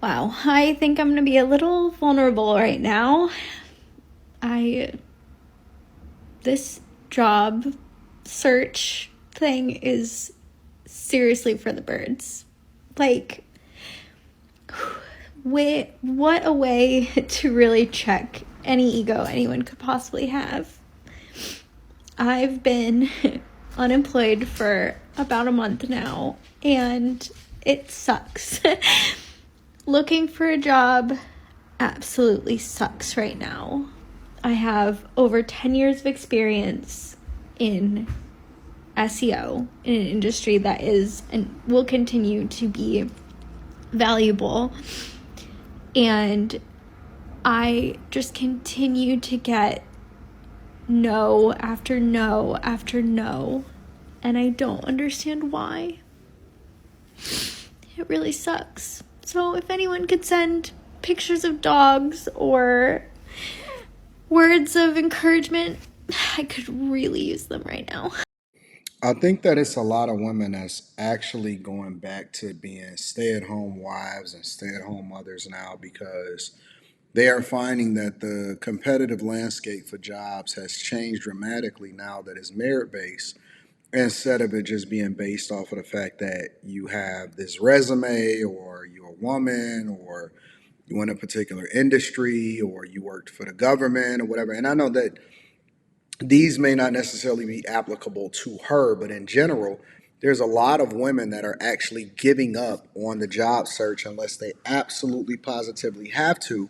Wow, I think I'm gonna be a little vulnerable right now. I This job search thing is seriously for the birds. Like, what a way to really check any ego anyone could possibly have. I've been unemployed for about a month now, and it sucks. Looking for a job absolutely sucks right now. I have over 10 years of experience in SEO in an industry that is and will continue to be valuable. And I just continue to get no after no after no. And I don't understand why. It really sucks. So if anyone could send pictures of dogs or words of encouragement, I could really use them right now. I think that it's a lot of women that's actually going back to being stay at home wives and stay at home mothers now because they are finding that the competitive landscape for jobs has changed dramatically now that it's merit based instead of it just being based off of the fact that you have this resume or you're a woman or you in a particular industry or you worked for the government or whatever. And I know that these may not necessarily be applicable to her, but in general, there's a lot of women that are actually giving up on the job search unless they absolutely positively have to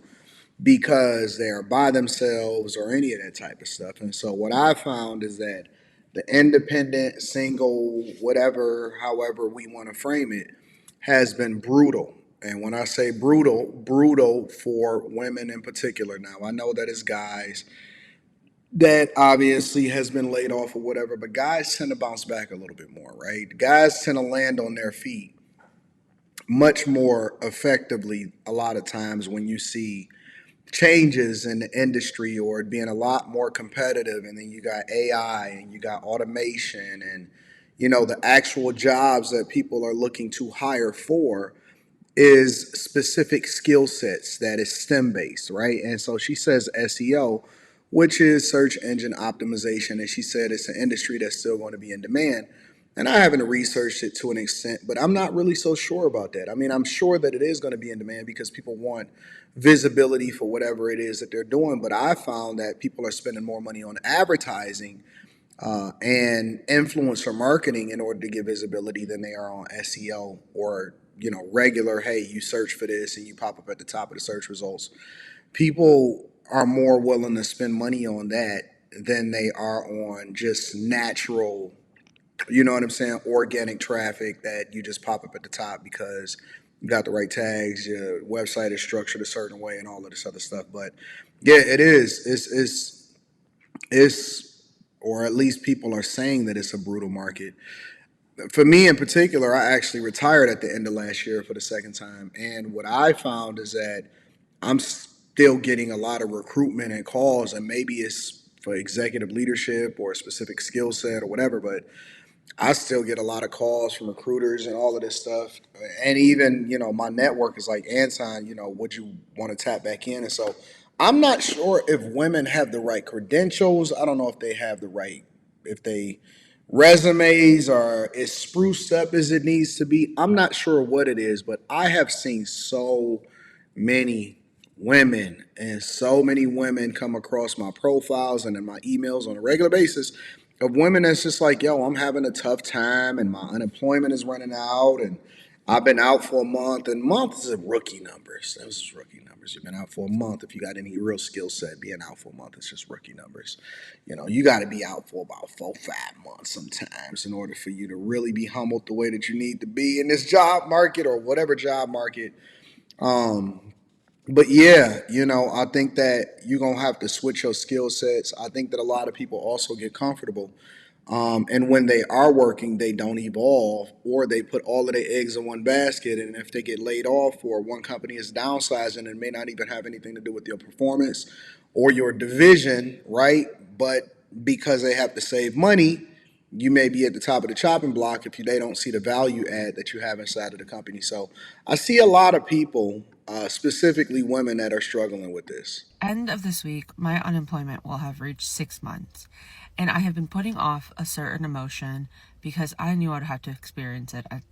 because they are by themselves or any of that type of stuff. And so what I found is that the independent, single, whatever, however we want to frame it, has been brutal. And when I say brutal, brutal for women in particular. Now, I know that it's guys that obviously has been laid off or whatever, but guys tend to bounce back a little bit more, right? Guys tend to land on their feet much more effectively a lot of times when you see changes in the industry or it being a lot more competitive, and then you got AI and you got automation and the actual jobs that people are looking to hire for is specific skill sets that is STEM based, right? And so she says SEO, which is search engine optimization. And she said it's an industry that's still going to be in demand. And I haven't researched it to an extent, but I'm not really so sure about that. I mean, I'm sure that it is going to be in demand because people want visibility for whatever it is that they're doing. But I found that people are spending more money on advertising and influencer marketing in order to get visibility than they are on SEO or regular. Hey, you search for this and you pop up at the top of the search results. People are more willing to spend money on that than they are on just natural, you know what I'm saying, organic traffic that you just pop up at the top because you got the right tags, your website is structured a certain way, and all of this other stuff. But yeah, it is. It's or at least people are saying that it's a brutal market. For me in particular, I actually retired at the end of last year for the second time. And what I found is that I'm still getting a lot of recruitment and calls, and maybe it's for executive leadership or a specific skill set or whatever, but I still get a lot of calls from recruiters and all of this stuff. And even, my network is like, Anton, would you want to tap back in? And so I'm not sure if women have the right credentials. I don't know if they have the right, if they resumes are as spruced up as it needs to be. I'm not sure what it is, but I have seen so many women and so many women come across my profiles and in my emails on a regular basis of women that's just like, yo, I'm having a tough time and my unemployment is running out and I've been out for a month, and months is rookie numbers. Those is rookie numbers. You've been out for a month. If you got any real skill set, being out for a month, it's just rookie numbers. You got to be out for about 4, 5 months sometimes in order for you to really be humbled the way that you need to be in this job market or whatever job market. Um, but yeah, I think that you're gonna have to switch your skill sets. I think that a lot of people also get comfortable. And when they are working, they don't evolve or they put all of their eggs in one basket. And if they get laid off or one company is downsizing, it may not even have anything to do with your performance or your division, right? But because they have to save money, you may be at the top of the chopping block if they don't see the value add that you have inside of the company. So I see a lot of people specifically women that are struggling with this. End of this week, my unemployment will have reached 6 months. And I have been putting off a certain emotion because I knew I'd have to experience it at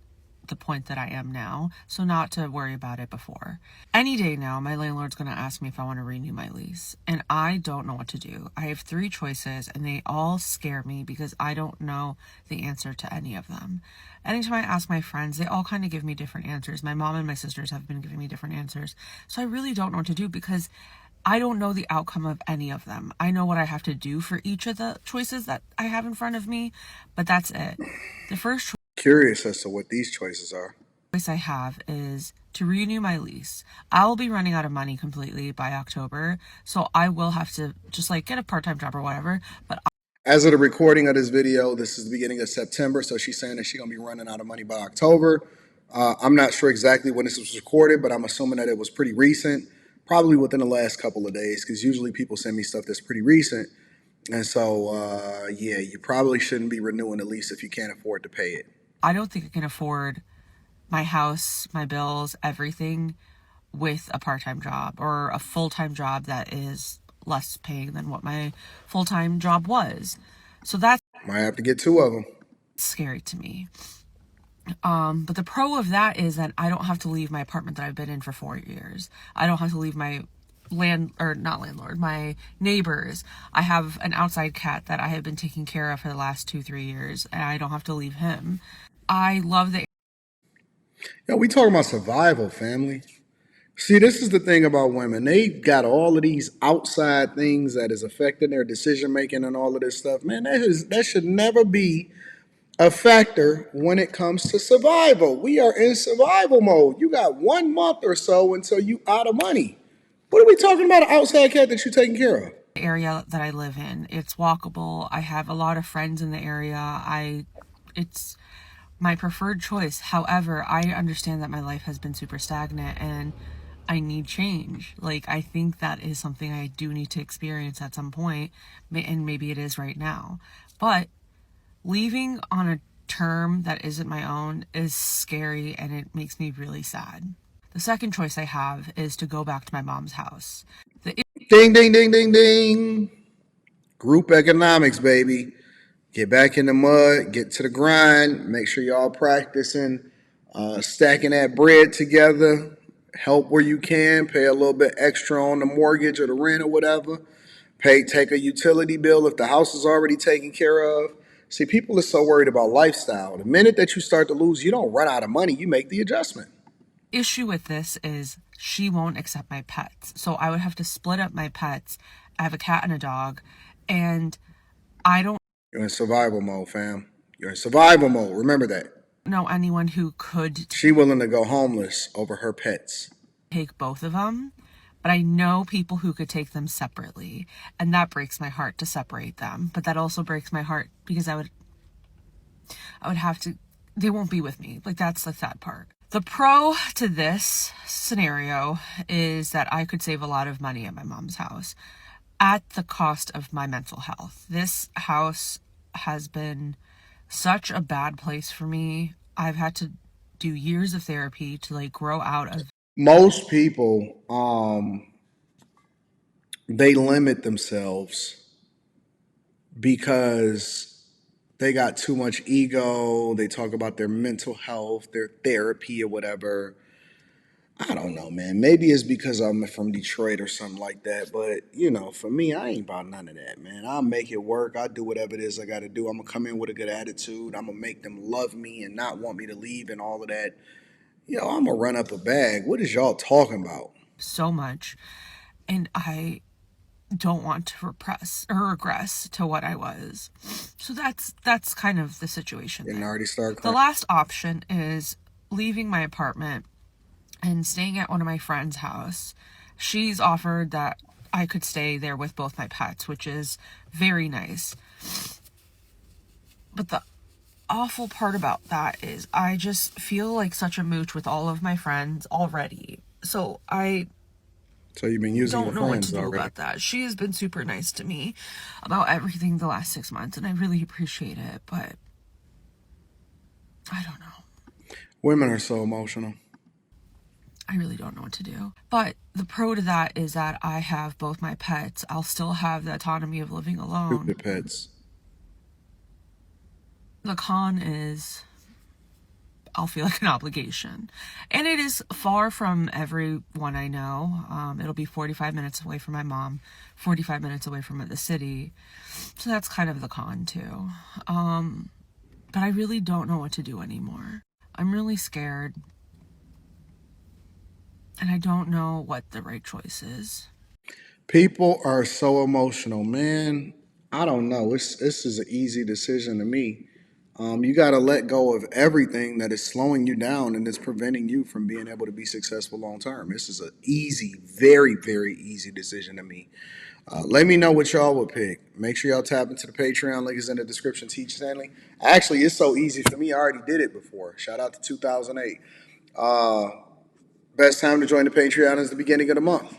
the point that I am now, so not to worry about it before. Any day now, my landlord's going to ask me if I want to renew my lease, and I don't know what to do. I have 3 choices, and they all scare me because I don't know the answer to any of them. Anytime I ask my friends, they all kind of give me different answers. My mom and my sisters have been giving me different answers, so I really don't know what to do because I don't know the outcome of any of them. I know what I have to do for each of the choices that I have in front of me, but that's it. The first Curious as to what these choices are. choice I have is to renew my lease. I will be running out of money completely by October, so I will have to just like get a part-time job or whatever. But As of the recording of this video, this is the beginning of September, so she's saying that she's gonna be running out of money by October. I'm not sure exactly when this was recorded, but I'm assuming that it was pretty recent, probably within the last couple of days, because usually people send me stuff that's pretty recent. And so, yeah, you probably shouldn't be renewing the lease if you can't afford to pay it. I don't think I can afford my house, my bills, everything with a part-time job or a full-time job that is less paying than what my full-time job was. So that's Might have to get 2 of them. scary to me. But the pro of that is that I don't have to leave my apartment that I've been in for 4 years. I don't have to leave my my neighbors. I have an outside cat that I have been taking care of for the last 2-3 years, and I don't have to leave him. I love the Yeah, we talking about survival, family. See, this is the thing about women. They got all of these outside things that is affecting their decision making and all of this stuff. Man, that should never be a factor when it comes to survival. We are in survival mode. You got 1 month or so until you out of money. What are we talking about? An outside cat that you're taking care of? area that I live in. It's walkable. I have a lot of friends in the area. It's my preferred choice. However, I understand that my life has been super stagnant and I need change. Like, I think that is something I do need to experience at some point, and maybe it is right now. But leaving on a term that isn't my own is scary and it makes me really sad. The second choice I have is to go back to my mom's house. The Ding, ding, ding, ding, ding. Group economics, baby. Get back in the mud, get to the grind, make sure y'all practicing stacking that bread together. Help where you can, pay a little bit extra on the mortgage or the rent or whatever. Take a utility bill if the house is already taken care of. See, people are so worried about lifestyle. The minute that you start to lose, you don't run out of money, you make the adjustment. issue with this is she won't accept my pets. So I would have to split up my pets. I have a cat and a dog, and I don't You're in survival mode, fam. You're in survival mode. Remember that. know anyone who could She willing to go homeless over her pets. take both of them, but I know people who could take them separately, and that breaks my heart to separate them. But that also breaks my heart because I would have to, they won't be with me. Like, that's the sad part. The pro to this scenario is that I could save a lot of money at my mom's house at the cost of my mental health. This house has been such a bad place for me. I've had to do years of therapy to like grow out of. Most people, they limit themselves because they got too much ego. They talk about their mental health, their therapy, or whatever. I don't know, man. Maybe it's because I'm from Detroit or something like that. But, for me, I ain't about none of that, man. I'll make it work. I'll do whatever it is I got to do. I'm going to come in with a good attitude. I'm going to make them love me and not want me to leave and all of that. I'm going to run up a bag. What is y'all talking about? So much, and I don't want to repress or regress to what I was. So that's kind of the situation Didn't there. already start The crying? last option is leaving my apartment and staying at one of my friend's house. She's offered that I could stay there with both my pets, which is very nice. But the awful part about that is I just feel like such a mooch with all of my friends already. So I So you've been using your don't know what to friends do already. about that. She has been super nice to me about everything the last 6 months, and I really appreciate it, but I don't know. Women are so emotional. I really don't know what to do. But the pro to that is that I have both my pets. I'll still have the autonomy of living alone. Stupid pets. The con is I'll feel like an obligation. And it is far from everyone I know. It'll be 45 minutes away from my mom, 45 minutes away from the city. So that's kind of the con too. But I really don't know what to do anymore. I'm really scared. And I don't know what the right choice is. People are so emotional, man. I don't know. This is an easy decision to me. You got to let go of everything that is slowing you down and is preventing you from being able to be successful long term. This is an easy, very, very easy decision to me. Let me know what y'all would pick. Make sure y'all tap into the Patreon. Link is in the description. Teach Stanley. Actually, it's so easy for me. I already did it before. Shout out to 2008. Best time to join the Patreon is the beginning of the month.